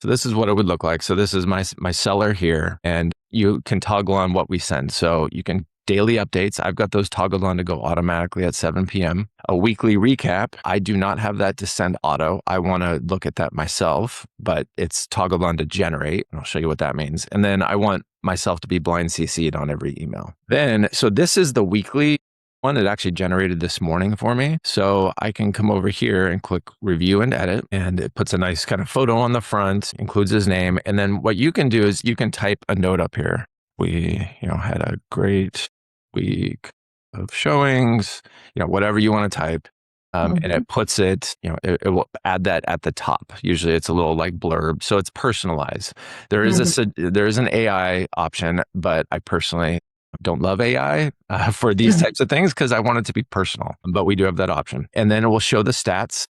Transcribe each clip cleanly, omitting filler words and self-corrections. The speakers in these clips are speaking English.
So this is what it would look like. So this is my seller here, and you can toggle on what we send. So you can daily updates. I've got those toggled on to go automatically at 7 p.m. A weekly recap. I do not have that to send auto. I want to look at that myself, but it's toggled on to generate. And I'll show you what that means. And then I want myself to be blind CC'd on every email. Then, so this is the weekly one. It actually generated this morning for me. So I can come over here and click review and edit, and it puts a nice kind of photo on the front, includes his name. And then what you can do is you can type a note up here. We, had a great week of showings, whatever you want to type. And it puts it, it will add that at the top. Usually it's a little like blurb. So it's personalized. There is there is an AI option, but I personally don't love AI for these types of things because I want it to be personal, but we do have that option. And then it will show the stats,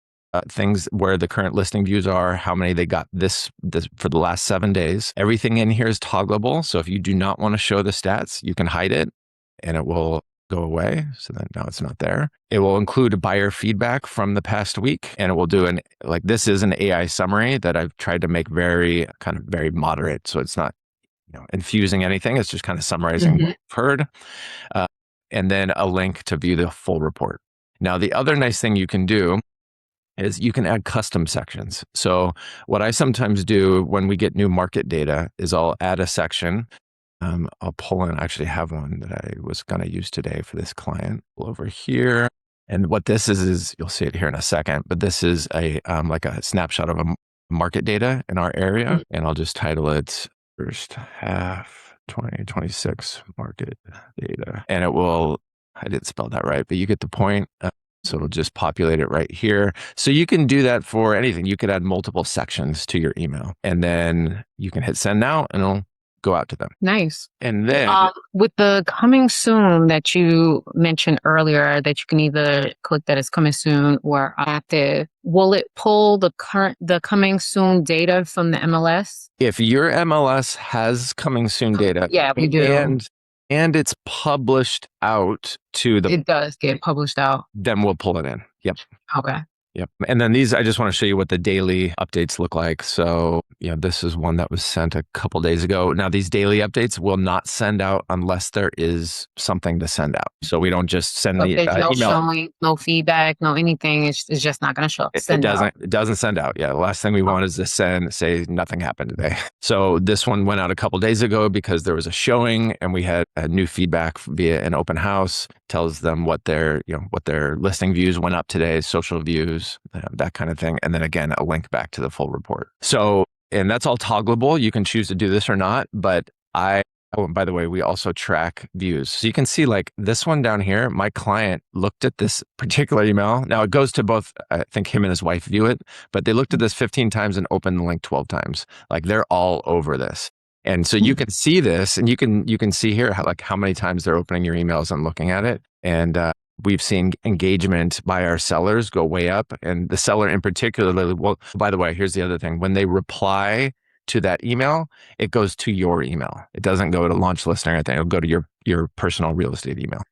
things where the current listing views are, how many they got this for the last 7 days. Everything in here is toggleable. So if you do not want to show the stats, you can hide it and it will go away. So then now it's not there. It will include buyer feedback from the past week, and it will do this is an AI summary that I've tried to make very moderate. So it's not infusing anything. It's just kind of summarizing what you've heard. And then a link to view the full report. Now, the other nice thing you can do is you can add custom sections. So what I sometimes do when we get new market data is I'll add a section. I'll pull in, I actually have one that I was going to use today for this client over here. And what this is you'll see it here in a second, but this is like a snapshot of a market data in our area. And I'll just title it first half 2026 market data. And it will, I didn't spell that right, but you get the point. So it'll just populate it right here. So you can do that for anything. You could add multiple sections to your email, and then you can hit send now and it'll go out to them. Nice. And then with the coming soon that you mentioned earlier, that you can either click that it's coming soon or active, will it pull the coming soon data from the MLS? If your MLS has coming soon data, yeah, we do. And it's published out to it does get published out. Then we'll pull it in. Yep. Okay. Yep. And then these, I just want to show you what the daily updates look like. So, this is one that was sent a couple days ago. Now, these daily updates will not send out unless there is something to send out. So we don't just send the no email. Showing, no feedback, no anything. It's just not going to show up. It doesn't send out. Yeah. The last thing we want is to say nothing happened today. So this one went out a couple days ago because there was a showing and we had a new feedback via an open house. Tells them what their listing views went up today, social views, that kind of thing. And then again, a link back to the full report. So, and that's all toggleable. You can choose to do this or not, but by the way, we also track views. So you can see like this one down here, my client looked at this particular email. Now it goes to both, I think him and his wife view it, but they looked at this 15 times and opened the link 12 times. Like they're all over this. And so you can see this, and you can see here how many times they're opening your emails and looking at it. And we've seen engagement by our sellers go way up. And the seller in particular, well, by the way, here's the other thing. When they reply to that email, it goes to your email. It doesn't go to LaunchListing or anything. It'll go to your personal real estate email.